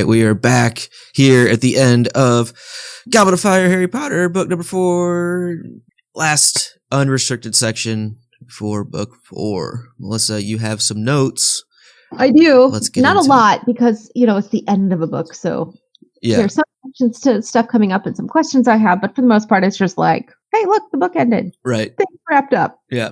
right, we are back here at the end of Goblet of Fire, Harry Potter, book number 4, last unrestricted section for book 4. Melissa, you have some notes. I do. Let's get not a into lot because, it's the end of a book, so there's some questions to stuff coming up and some questions I have, but for the most part, it's just like, hey, look, the book ended. Right. Things wrapped up. Yeah.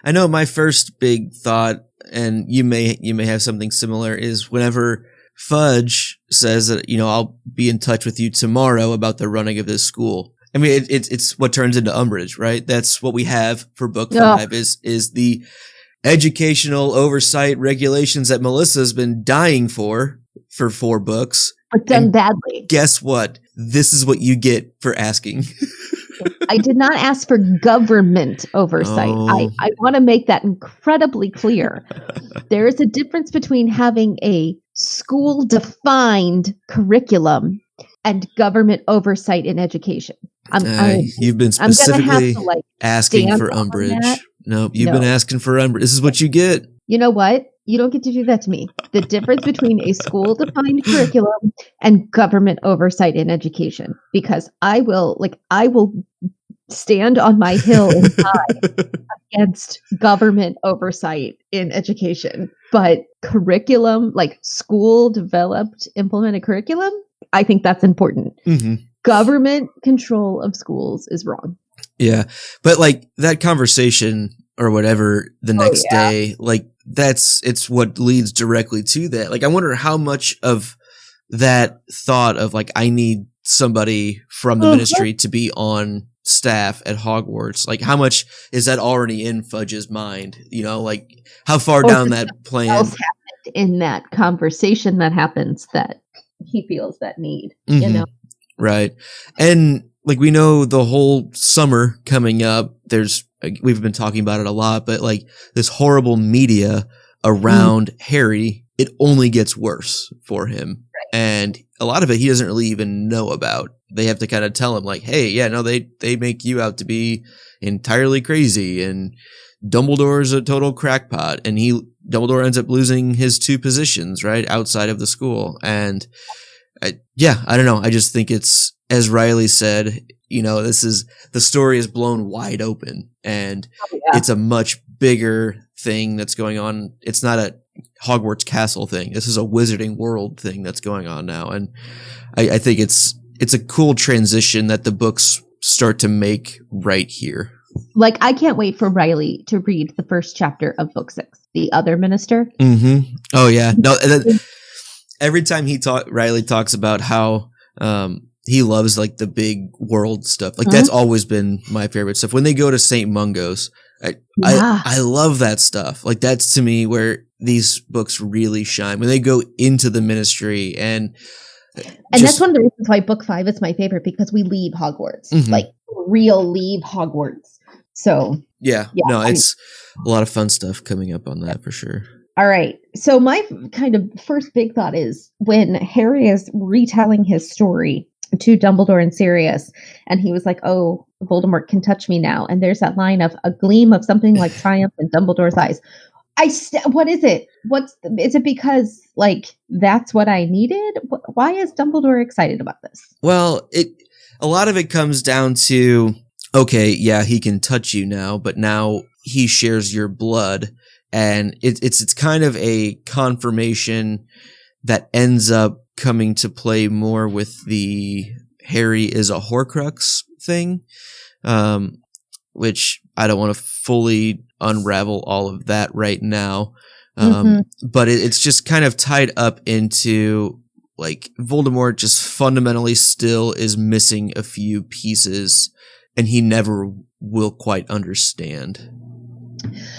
I know my first big thought, and you may have something similar, is whenever Fudge says that, I'll be in touch with you tomorrow about the running of this school. I mean, it's what turns into Umbridge, right? That's what we have for book 5 is the educational oversight regulations that Melissa's been dying for 4 books. But done badly. Guess what? This is what you get for asking. I did not ask for government oversight. Oh. I want to make that incredibly clear. There is a difference between having a school-defined curriculum and government oversight in education. You've been specifically asking for Umbridge. Nope, you've been asking for Umbridge. This is what you get. You know what? You don't get to do that to me. The difference between a school-defined curriculum and government oversight in education. Because I will stand on my hill and die against government oversight in education. But curriculum, like school-developed, implemented curriculum, I think that's important. Mm-hmm. Government control of schools is wrong. Yeah. But like that conversation or whatever the next day, like it's what leads directly to that. Like, I wonder how much of that thought of like, I need somebody from the ministry to be on staff at Hogwarts. Like, how much is that already in Fudge's mind? Like how far down that plan else happened in that conversation that happens that he feels that need, Right. And like, we know the whole summer coming up, we've been talking about it a lot, but like this horrible media around Harry, it only gets worse for him. Right. And a lot of it he doesn't really even know about. They have to kind of tell him like, hey, they make you out to be entirely crazy and Dumbledore's a total crackpot, and Dumbledore ends up losing his 2 positions right outside of the school. And I don't know. I just think it's, as Riley said, the story is blown wide open, and it's a much bigger thing that's going on. It's not a Hogwarts Castle thing. This is a Wizarding World thing that's going on now. And I think it's a cool transition that the books start to make right here. Like, I can't wait for Riley to read the first chapter of book 6, The Other Minister. Mm-hmm. Oh yeah. No, every time Riley talks about how, he loves like the big world stuff. Like that's always been my favorite stuff. When they go to St. Mungo's, I love that stuff. Like that's to me where these books really shine, when they go into the ministry and that's one of the reasons why book 5 is my favorite, because we leave Hogwarts, like real leave Hogwarts. So it's a lot of fun stuff coming up on that for sure. All right. So my kind of first big thought is when Harry is retelling his story to Dumbledore and Sirius, and he was like, oh, Voldemort can touch me now. And there's that line of a gleam of something like triumph in Dumbledore's eyes. What is it? Is it because like that's what I needed? Why is Dumbledore excited about this? Well, a lot of it comes down to, okay, yeah, he can touch you now, but now he shares your blood. And it's kind of a confirmation that ends up coming to play more with the Harry is a Horcrux thing, which I don't want to fully unravel all of that right now. But it's just kind of tied up into like Voldemort just fundamentally still is missing a few pieces, and he never will quite understand.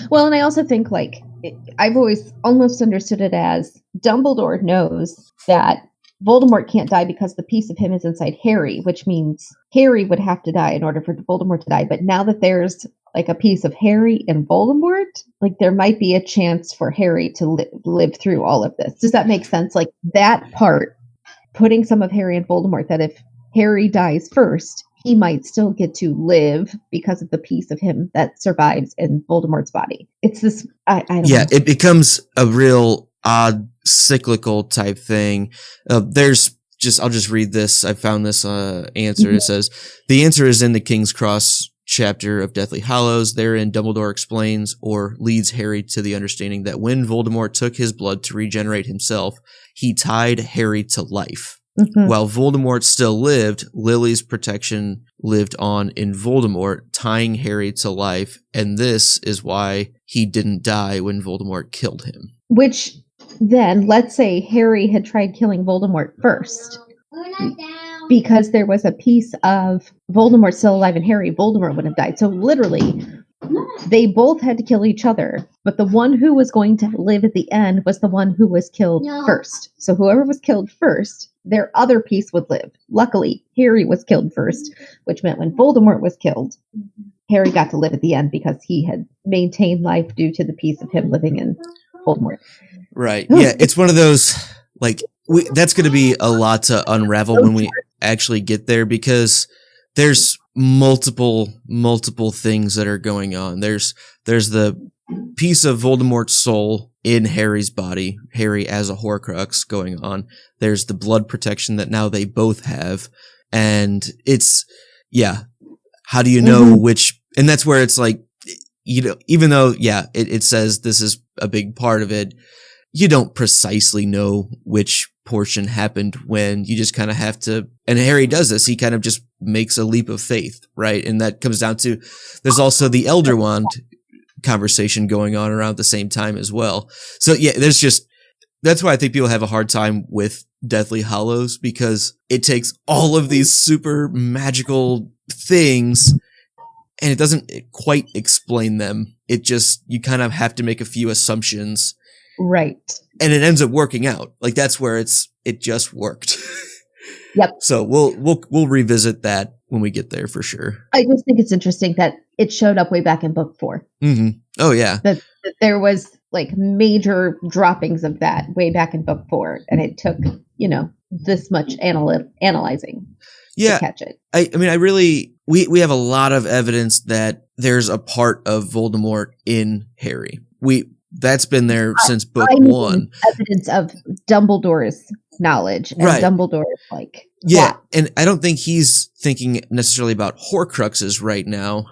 Well, and I also think like I've always almost understood it as Dumbledore knows that Voldemort can't die because the piece of him is inside Harry, which means Harry would have to die in order for Voldemort to die. But now that there's like a piece of Harry and Voldemort, like there might be a chance for Harry to live through all of this. Does that make sense? Like that part, putting some of Harry and Voldemort, that if Harry dies first, he might still get to live because of the piece of him that survives in Voldemort's body. It's this, I don't know. It becomes a real odd cyclical type thing. I'll just read this. I found this answer. It says, the answer is in the King's Cross chapter of Deathly Hallows. Therein, Dumbledore explains or leads Harry to the understanding that when Voldemort took his blood to regenerate himself, he tied Harry to life. While Voldemort still lived, Lily's protection lived on in Voldemort, tying Harry to life, and this is why he didn't die when Voldemort killed him. Which, then, let's say Harry had tried killing Voldemort first. Because there was a piece of Voldemort still alive in Harry, Voldemort would have died. So literally, they both had to kill each other, but the one who was going to live at the end was the one who was killed first. So whoever was killed first, their other piece would live. Luckily, Harry was killed first, which meant when Voldemort was killed, Harry got to live at the end because he had maintained life due to the piece of him living in Voldemort. Right. Yeah, it's one of those, like, that's going to be a lot to unravel when we actually get there, because there's multiple things that are going on. There's the piece of Voldemort's soul in Harry's body, Harry as a Horcrux going on. There's the blood protection that now they both have. And it's, how do you know which, and that's where it's like, even though, it says this is a big part of it, you don't precisely know which portion happened when. You just kind of have to, and Harry does this, he kind of just makes a leap of faith, right? And that comes down to, there's also the Elder Wand conversation going on around the same time as well. So that's why I think people have a hard time with Deathly Hallows, because it takes all of these super magical things and it doesn't quite explain them. It just, you kind of have to make a few assumptions. Right. And it ends up working out. Like, that's where it just worked. Yep. So we'll revisit that when we get there for sure. I just think it's interesting that it showed up way back in book 4. Oh yeah. That there was like major droppings of that way back in book 4, and it took, this much analyzing to catch it. I mean, we have a lot of evidence that there's a part of Voldemort in Harry. That's been there since book 1. Evidence of Dumbledore's knowledge and Dumbledore's and I don't think he's thinking necessarily about Horcruxes right now.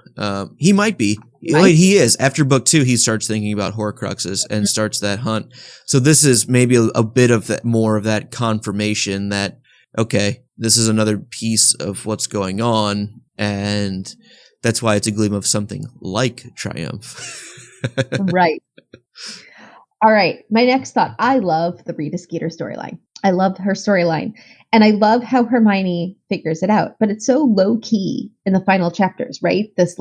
He might be. He is. After book 2, he starts thinking about Horcruxes and starts that hunt. So this is maybe a bit of that, more of that confirmation that, okay, this is another piece of what's going on, and that's why it's a gleam of something like triumph. Right. All right. My next thought. I love the Rita Skeeter storyline. I love her storyline. And I love how Hermione figures it out. But it's so low key in the final chapters, right? This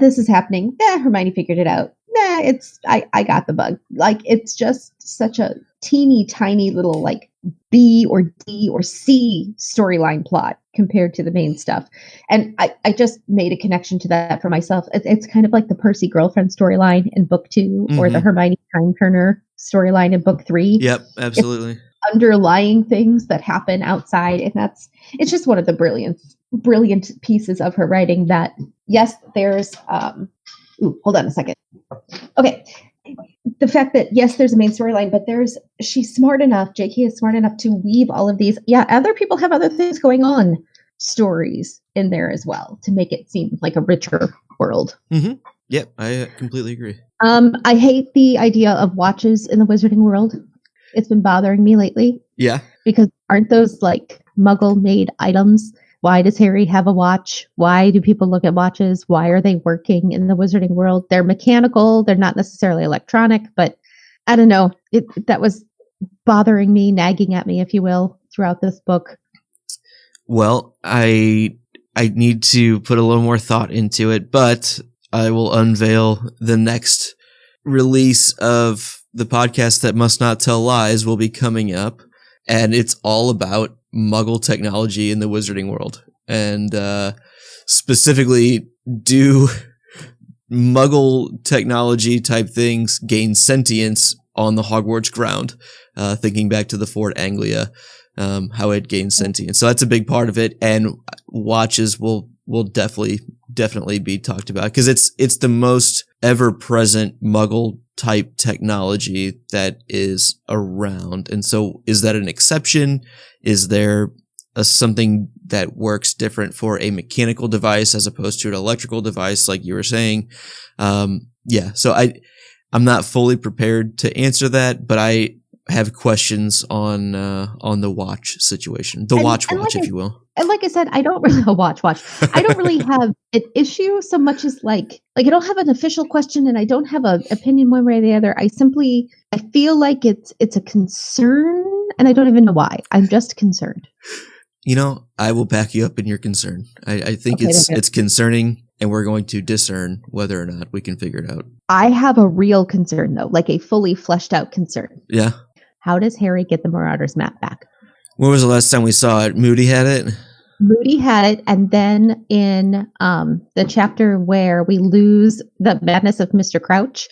this is happening. Hermione figured it out. I got the bug. Like, it's just such a teeny tiny little like B or D or C storyline plot compared to the main stuff. And I just made a connection to that for myself. It's kind of like the Percy girlfriend storyline in book 2 or the Hermione time turner storyline in book 3. Yep, absolutely. It's underlying things that happen outside. And it's just one of the brilliant pieces of her writing that, yes, there's, hold on a second. Okay. The fact that, yes, there's a main storyline, but she's smart enough, JK is smart enough to weave all of these, other people have other things going on, stories in there as well, to make it seem like a richer world. Yep, I completely agree. I hate the idea of watches in the wizarding world. It's been bothering me lately. Yeah. Because aren't those like muggle-made items? Why does Harry have a watch? Why do people look at watches? Why are they working in the wizarding world? They're mechanical. They're not necessarily electronic, but I don't know. That was bothering me, nagging at me, if you will, throughout this book. Well, I need to put a little more thought into it, but I will unveil the next release of the podcast that Must Not Tell Lies will be coming up, and it's all about Muggle technology in the wizarding world, and specifically, do Muggle technology type things gain sentience on the Hogwarts ground? Thinking back to the Fort Anglia, how it gains sentience. So that's a big part of it, and watches will definitely be talked about, because it's the most ever present Muggle type technology that is around. And so is that an exception? Is there something that works different for a mechanical device as opposed to an electrical device, like you were saying? So I'm not fully prepared to answer that, but I have questions on the watch situation, the watch, if you will. And like I said, I don't really watch. I don't really have an issue so much as like I don't have an official question, and I don't have an opinion one way or the other. I feel like it's a concern, and I don't even know why. I'm just concerned. I will back you up in your concern. I think it's concerning, and we're going to discern whether or not we can figure it out. I have a real concern, though, like a fully fleshed out concern. Yeah. How does Harry get the Marauders map back? When was the last time we saw it? Moody had it? Moody had it, and then in the chapter where we lose the madness of Mr. Crouch,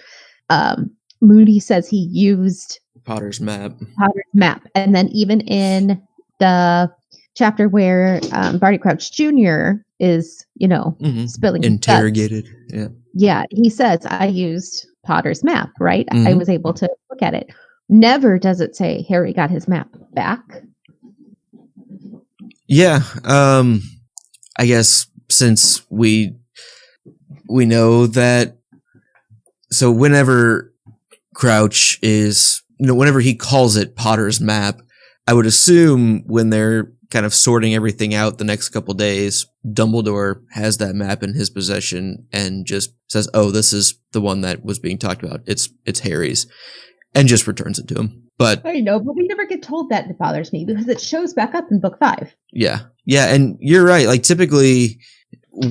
Moody says he used Potter's map. And then even in the chapter where Barty Crouch Jr. is, spilling interrogated. Guts. Yeah, he says, I used Potter's map, right? Mm-hmm. I was able to look at it. Never does it say Harry got his map back. Yeah, I guess since we know that, so whenever Crouch is, whenever he calls it Potter's map, I would assume when they're kind of sorting everything out the next couple days, Dumbledore has that map in his possession and just says, "Oh, this is the one that was being talked about. It's Harry's," and just returns it to him. But I know, but we never get told that, and it bothers me because it shows back up in book 5. Yeah, and you're right. Like typically,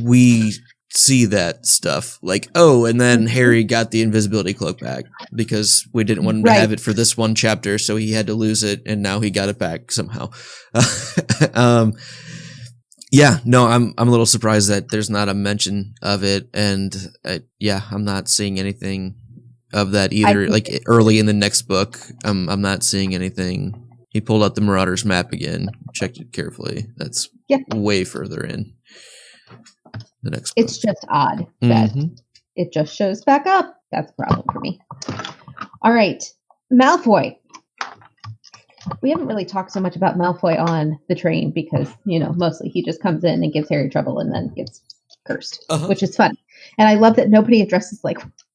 we see that stuff, like, oh, and then Harry got the invisibility cloak back because we didn't want him to have it for this one chapter, so he had to lose it, and now he got it back somehow. I'm a little surprised that there's not a mention of it, and I'm not seeing anything of that either. Like early in the next book, I'm not seeing anything. He pulled out the Marauders map again, checked it carefully. That's way further in the next book. It's just odd that it just shows back up. That's a problem for me. All right, Malfoy. We haven't really talked so much about Malfoy on the train because, mostly he just comes in and gives Harry trouble and then gets cursed, which is fun. And I love that nobody addresses,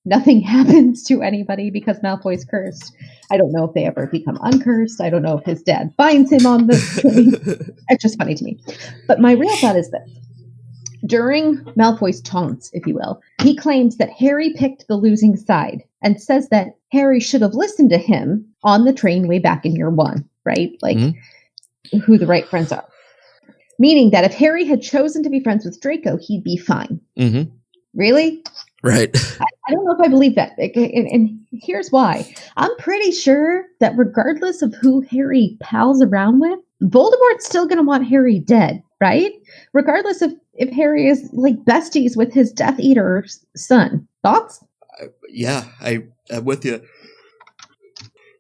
nothing happens to anybody because Malfoy's cursed. I don't know if they ever become uncursed. I don't know if his dad finds him on the train. It's just funny to me. But my real thought is this. During Malfoy's taunts, if you will, he claims that Harry picked the losing side and says that Harry should have listened to him on the train way back in year 1, right? Who the right friends are. Meaning that if Harry had chosen to be friends with Draco, he'd be fine. Mm-hmm. Really? Right. I don't know if I believe that. And here's why. I'm pretty sure that regardless of who Harry pals around with, Voldemort's still going to want Harry dead, right? Regardless of if Harry is besties with his Death Eater's son. Thoughts? I'm with you.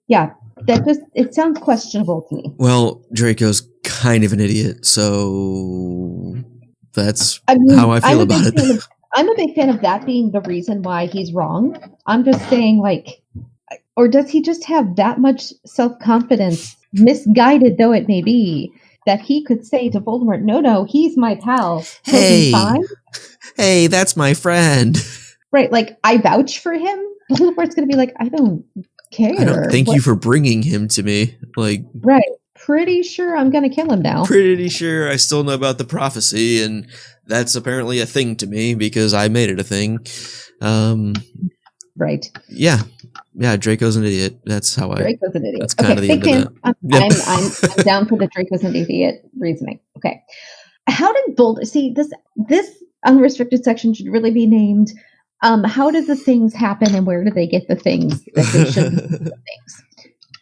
Yeah, it sounds questionable to me. Well, Draco's kind of an idiot, so that's how I feel about it. I'm a big fan of that being the reason why he's wrong. I'm just saying, or does he just have that much self-confidence, misguided though it may be, that he could say to Voldemort, no, he's my pal. Hey, that's my friend. Right, I vouch for him. Voldemort's going to be like, I don't care. I don't thank you for bringing him to me. Right. Pretty sure I'm going to kill him now. Pretty sure I still know about the prophecy, and that's apparently a thing to me because I made it a thing. Right. Yeah, Draco's an idiot. That's how Draco's an idiot. That's kind of the end of that. I'm down for the Draco's an idiot reasoning. Okay. How did this unrestricted section should really be named, how did the things happen and where did they get the things that they shouldn't get the things?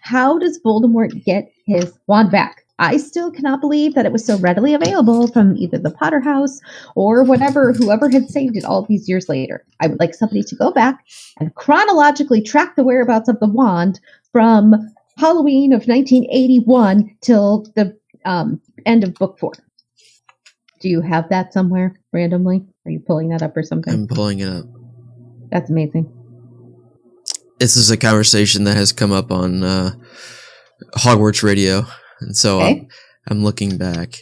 How does Voldemort get his wand back? I still cannot believe that it was so readily available from either the Potter house or whoever had saved it all these years later. I would like somebody to go back and chronologically track the whereabouts of the wand from Halloween of 1981 till the end of book 4. Do you have that somewhere randomly? Are you pulling that up or something? I'm pulling it up. That's amazing. this is a conversation that has come up on Hogwarts Radio, and so I'm looking back.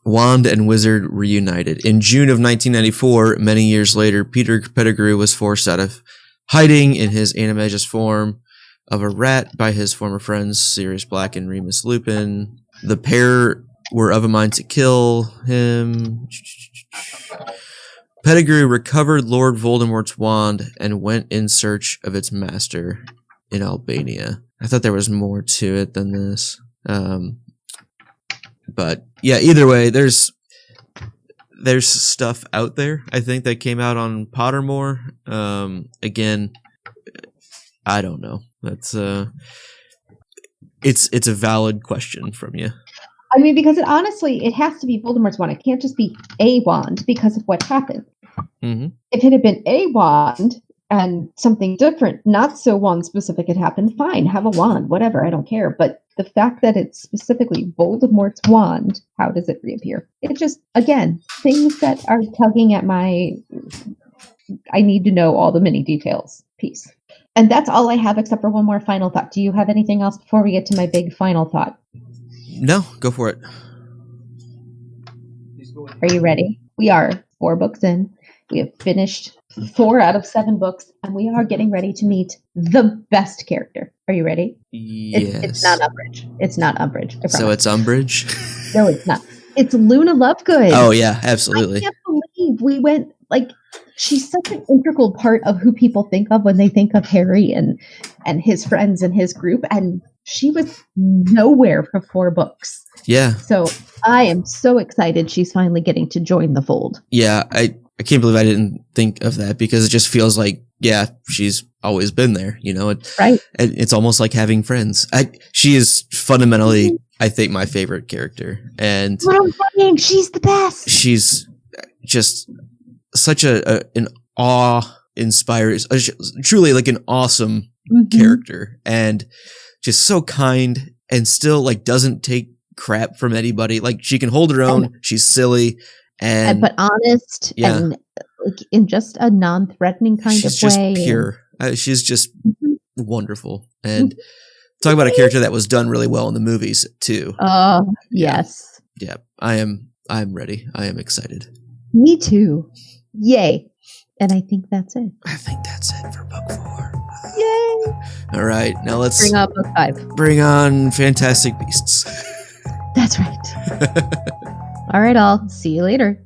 Wand and wizard reunited. In June of 1994, many years later, Peter Pettigrew was forced out of hiding in his animagus form of a rat by his former friends Sirius Black and Remus Lupin. The pair were of a mind to kill him. Pettigrew recovered Lord Voldemort's wand and went in search of its master in Albania. I thought there was more to it than this. But yeah, either way, there's stuff out there, I think, that came out on Pottermore. Again, I don't know. That's it's a valid question from you. I mean, because it has to be Voldemort's wand. It can't just be a wand because of what happened. Mm-hmm. If it had been a wand and something different, not so wand specific, had happened, fine, have a wand, whatever, I don't care. But the fact that it's specifically Voldemort's wand, how does it reappear? It just, again, things that are tugging at my, I need to know all the mini details piece. And that's all I have except for one more final thought. Do you have anything else before we get to my big final thought? No, go for it. Are you ready? We are 4 books in. We have finished 4 out of 7 books, and we are getting ready to meet the best character. Are you ready? Yes. It's not Umbridge. It's not Umbridge. So it's Umbridge? No, it's not. It's Luna Lovegood. Oh, yeah, absolutely. I can't believe we went, she's such an integral part of who people think of when they think of Harry and his friends and his group, and she was nowhere for 4 books. Yeah. So I am so excited she's finally getting to join the fold. Yeah, I can't believe I didn't think of that, because it just feels like, yeah, she's always been there, Right. It's almost like having friends. She is fundamentally, I think, my favorite character. And what I'm saying, she's the best. She's just such an awe-inspiring, truly like an awesome character, and just so kind, and still doesn't take crap from anybody. She can hold her own. She's silly but honest, and in just a non-threatening kind of way. She's just pure. She's just wonderful. And talk about a character that was done really well in the movies too. Yes. Yeah. I'm ready. I am excited. Me too. Yay. And I think that's it. I think that's it for book 4. Yay. All right. Now let's bring up book 5. Bring on Fantastic Beasts. That's right. All right, all. See you later.